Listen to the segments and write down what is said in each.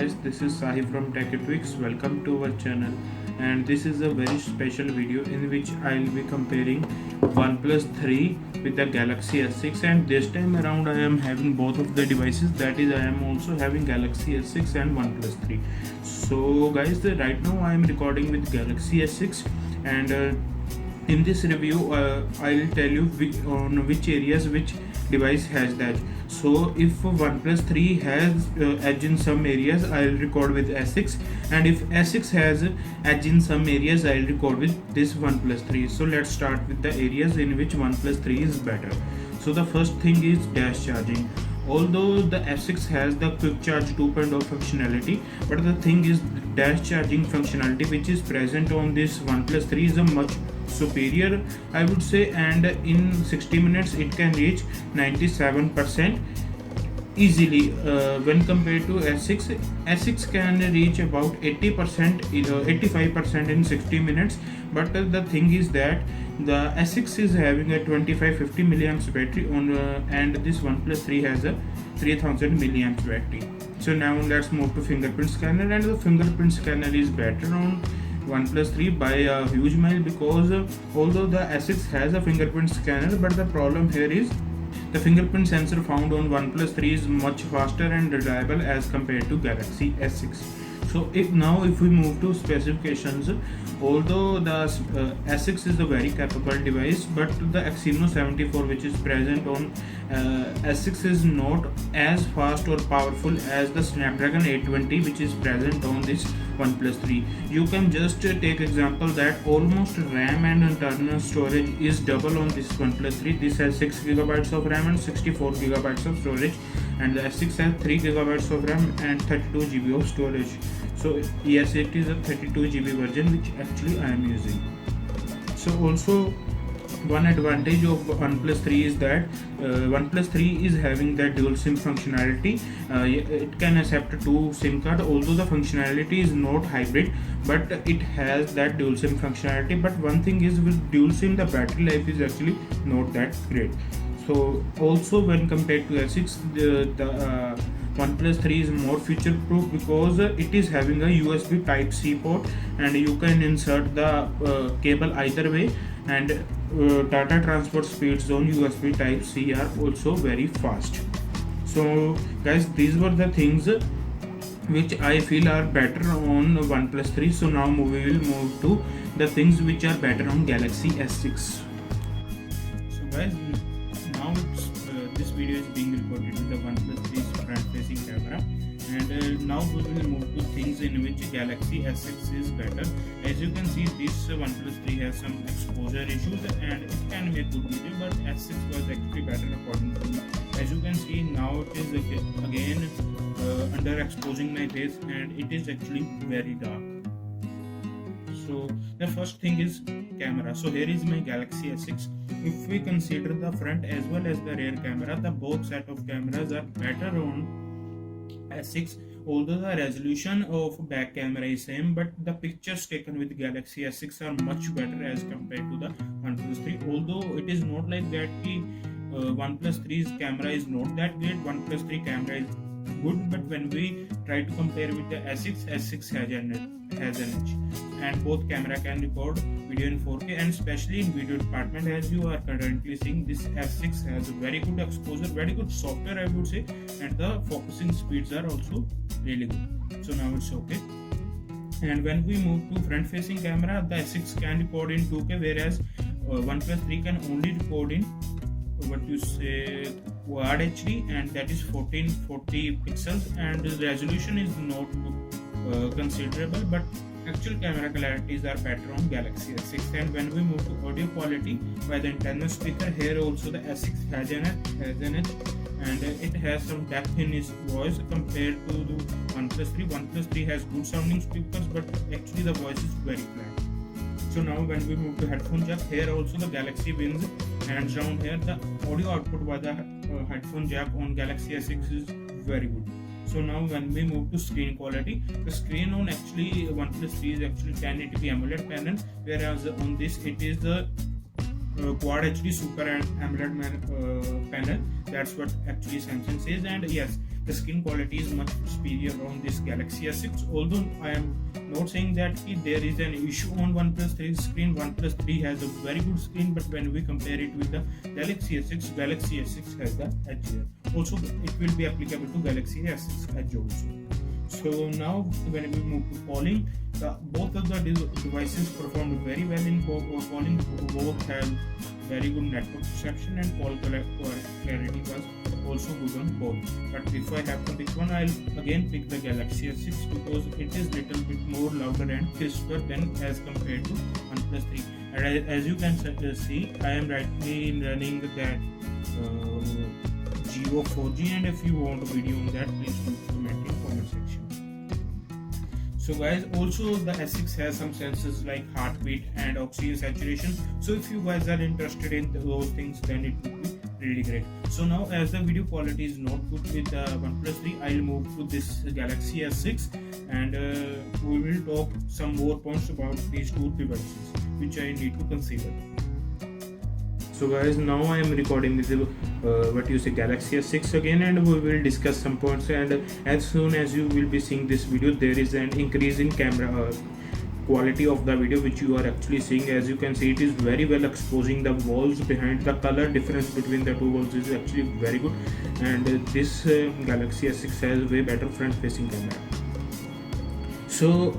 guys, this is Sahib from TECHIE TWEAKS. Welcome to our channel, and this is a very special video in which I will be comparing OnePlus 3 with the Galaxy S6, and this time around I am having both of the devices, that is I am also having Galaxy S6 and OnePlus 3. So guys, right now I am recording with Galaxy S6, and in this review I will tell you on which areas which device has that. So if OnePlus 3 has edge in some areas, I'll record with S6, and if S6 has edge in some areas, I'll record with this OnePlus 3. So let's start with the areas in which OnePlus 3 is better. So the first thing is dash charging. Although the S6 has the quick charge 2.0 functionality, but the thing is dash charging functionality which is present on this OnePlus 3 is a much superior, I would say, and in 60 minutes it can reach 97% easily when compared to S6. S6 can reach about 80%, 85% in 60 minutes, but the thing is that the S6 is having a 2550 milliamps battery on and this OnePlus 3 has a 3000 milliamps battery. So now let's move to fingerprint scanner, and the fingerprint scanner is better on OnePlus 3 by a huge mile, because although the S6 has a fingerprint scanner, but the problem here is the fingerprint sensor found on OnePlus 3 is much faster and reliable as compared to Galaxy S6. So if we move to specifications, although the S6 is a very capable device, but the Exynos 74 which is present on S6 is not as fast or powerful as the Snapdragon 820 which is present on this OnePlus 3. You can just take example that almost RAM and internal storage is double on this OnePlus 3. This has 6 GB of RAM and 64 GB of storage, and the S6 has 3 GB of RAM and 32 GB of storage. So yes, it is a 32 GB version which actually I am using. So also one advantage of OnePlus 3 is that OnePlus 3 is having that dual SIM functionality. It can accept 2 SIM card, although the functionality is not hybrid, but it has that dual SIM functionality. But one thing is, with dual SIM the battery life is actually not that great. So also when compared to S6, the OnePlus 3 is more future proof because it is having a USB Type-C port, and you can insert the cable either way, and data transfer speeds on USB Type-C are also very fast. So guys, these were the things which I feel are better on OnePlus 3. So now we will move to the things which are better on Galaxy S6. So guys, now this video is being recorded with the OnePlus 3's front-facing camera, and now we will move to things in which Galaxy S6 is better. As you can see, this OnePlus 3 has some exposure issues and it can make good video, but S6 was actually better according to me. As you can see, now it is again under exposing my face, and it is actually very dark. So the first thing is camera. So here is my Galaxy S6. If we consider the front as well as the rear camera, the both set of cameras are better on S6. Although the resolution of back camera is same, but the pictures taken with Galaxy S6 are much better as compared to the OnePlus 3. Although it is not like that the OnePlus 3's camera is not that great, OnePlus 3 camera is good, but when we try to compare with the S6 has an edge, and both camera can record video in 4K, and especially in video department, as you are currently seeing, this S6 has very good exposure, very good software I would say, and the focusing speeds are also really good. So now it's okay. And when we move to front facing camera, the S6 can record in 2K, whereas OnePlus 3 can only record in Quad HD, and that is 1440 pixels, and the resolution is not considerable, but actual camera clarities are better on Galaxy S6. And when we move to audio quality, by the internal speaker, here also the S6 has an edge, and it has some depth in its voice compared to the OnePlus 3. OnePlus 3 has good sounding speakers, but actually the voice is very flat. So now when we move to headphone jack, here also the Galaxy wins hands down. Here the audio output by the headphone jack on Galaxy S6 is very good. So now when we move to screen quality, the screen on actually OnePlus 3 is actually 1080p AMOLED panel, whereas on this it is the Quad HD Super and AMOLED panel. That's what actually Samsung says. And yes, the screen quality is much superior on this Galaxy S6. Although I am not saying that there is an issue on OnePlus 3 screen. OnePlus 3 has a very good screen, but when we compare it with the Galaxy S6 has the edge here. Also, it will be applicable to Galaxy S6 Edge also. So now when we move to calling, both of the devices performed very well in calling. Both have very good network reception and call clarity was also good on both. But if I have to pick one, I'll again pick the Galaxy S6 because it is little bit more louder and crisper than as compared to OnePlus 3. And as you can see, I am rightly running that Geo 4G, and if you want a video on that, please do comment in comment section. So guys, also the S6 has some sensors like heartbeat and oxygen saturation. So if you guys are interested in those things, then it would be really great. So now, as the video quality is not good with the OnePlus 3, I'll move to this Galaxy S6, and we will talk some more points about these two devices which I need to consider. So guys, now I am recording with the Galaxy S6 again, and we will discuss some points. And as soon as you will be seeing this video, there is an increase in camera quality of the video which you are actually seeing. As you can see, it is very well exposing the walls behind. The color difference between the two walls is actually very good, and this Galaxy S6 has way better front facing camera. So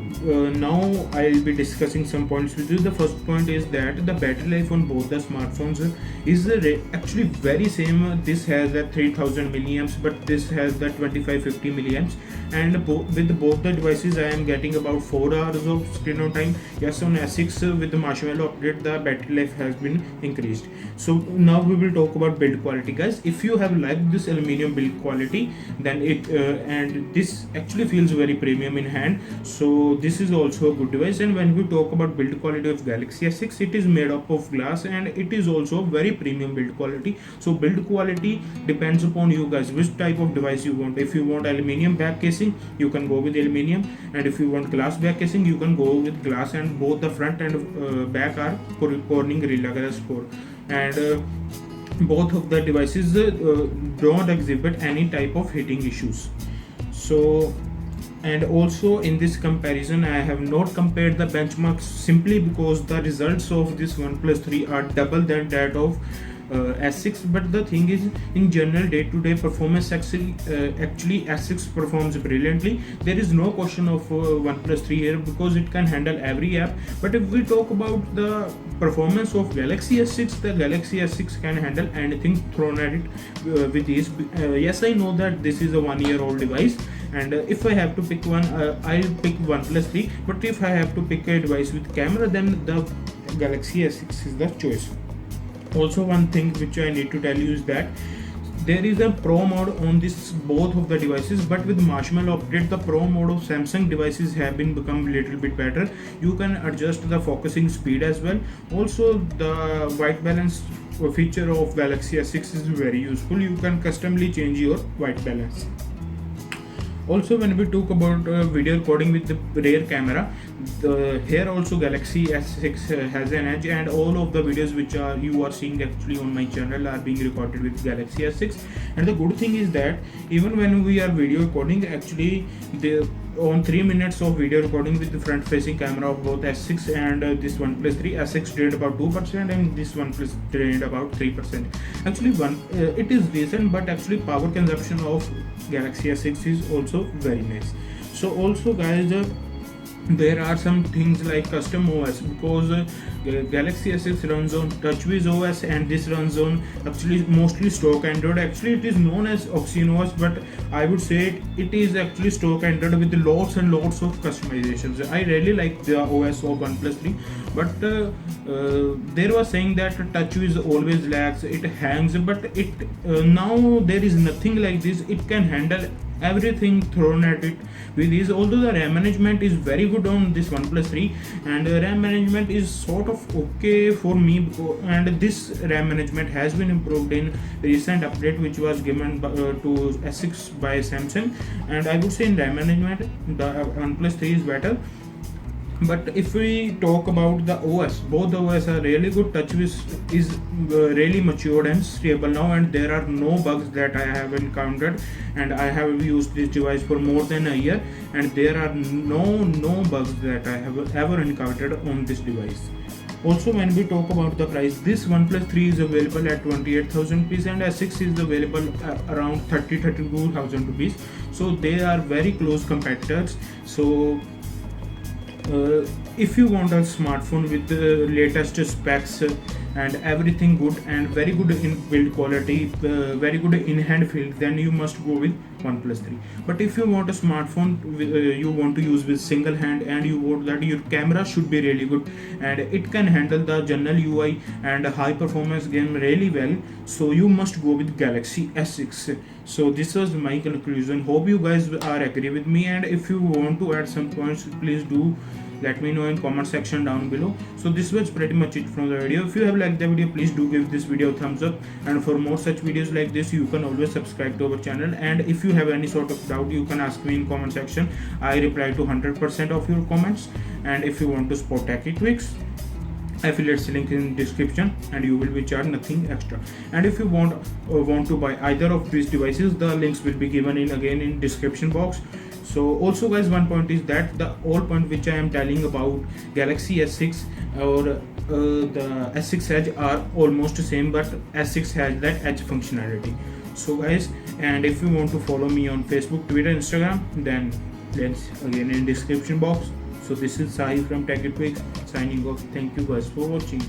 now I'll be discussing some points with you. The first point is that the battery life on both the smartphones is actually very same. This has the 3000 milliamps, but this has the 2550 milliamps, and with both the devices I am getting about 4 hours of screen on time. Yes, on S6 with the Marshmallow update, the battery life has been increased. So now we will talk about build quality, guys. If you have liked this aluminium build quality, then it and this actually feels very premium in hand. So this is also a good device. And when we talk about build quality of Galaxy S6, it is made up of glass, and it is also very premium build quality. So build quality depends upon you guys, which type of device you want. If you want aluminium back casing, you can go with aluminium, and if you want glass back casing, you can go with glass. And both the front and back are Corning Gorilla Glass 4, and both of the devices don't exhibit any type of heating issues. So, and also in this comparison, I have not compared the benchmarks simply because the results of this OnePlus 3 are double than that of S6. But the thing is, in general day-to-day performance, actually S6 performs brilliantly. There is no question of OnePlus 3 here because it can handle every app. But if we talk about the performance of Galaxy S6, the Galaxy S6 can handle anything thrown at it with ease. Yes, I know that this is a 1-year-old device, and if I have to pick one, I'll pick OnePlus 3. But if I have to pick a device with camera, then the Galaxy S6 is the choice. Also, one thing which I need to tell you is that there is a pro mode on this both of the devices, but with Marshmallow update, the pro mode of Samsung devices have become a little bit better. You can adjust the focusing speed as well. Also, the white balance feature of Galaxy S6 is very useful. You can customly change your white balance. Also, when we talk about video recording with the rear camera, here also Galaxy S6 has an edge, and all of the videos which you are seeing actually on my channel are being recorded with Galaxy S6. And the good thing is that even when we are video recording, actually on 3 minutes of video recording with the front facing camera of both S6 and this OnePlus 3, S6 drained about 2% and this OnePlus drained about 3%. Actually it is decent, but actually power consumption of Galaxy S6 is also very nice. So also guys, there are some things like custom OS, because Galaxy S6 runs on TouchWiz OS, and this runs on actually mostly stock Android. Actually it is known as Oxygen OS, but I would say it is actually stock Android with lots and lots of customizations. I really like the OS of OnePlus 3, but there was saying that TouchWiz always lags, it hangs, but it now there is nothing like this. It can handle everything thrown at it with ease. Although the RAM management is very good on this OnePlus 3, and RAM management is sort of okay for me, and this RAM management has been improved in recent update which was given to S6 by Samsung, and I would say in RAM management the OnePlus 3 is better. But if we talk about the OS, both the OS are really good. TouchWiz is really matured and stable now, and there are no bugs that I have encountered, and I have used this device for more than a year, and there are no bugs that I have ever encountered on this device. Also, when we talk about the price, this OnePlus 3 is available at 28,000 rupees and S6 is available around 32,000 rupees. So they are very close competitors. So if you want a smartphone with the latest specs and everything good and very good in build quality, very good in hand feel, then you must go with OnePlus 3. But if you want a smartphone you want to use with single hand, and you want that your camera should be really good and it can handle the general UI and high performance game really well, so you must go with Galaxy S6. So this was my conclusion. Hope you guys are agree with me, and if you want to add some points, please do let me know in comment section down below. So this was pretty much it from the video. If you have liked the video, please do give this video a thumbs up, and for more such videos like this you can always subscribe to our channel. And if you have any sort of doubt, you can ask me in comment section. I reply to 100% of your comments. And if you want to support Techie Tweaks, affiliates link in description and you will be charged nothing extra. And if you want to buy either of these devices, the links will be given in again in description box. So also guys, one point is that the all point which I am telling about Galaxy S6 or the S6 Edge are almost same, but S6 has that edge functionality. So guys, and if you want to follow me on Facebook, Twitter, Instagram, then links again in description box. So this is Sahib from TECHIE TWEAKS signing off. Thank you guys for watching.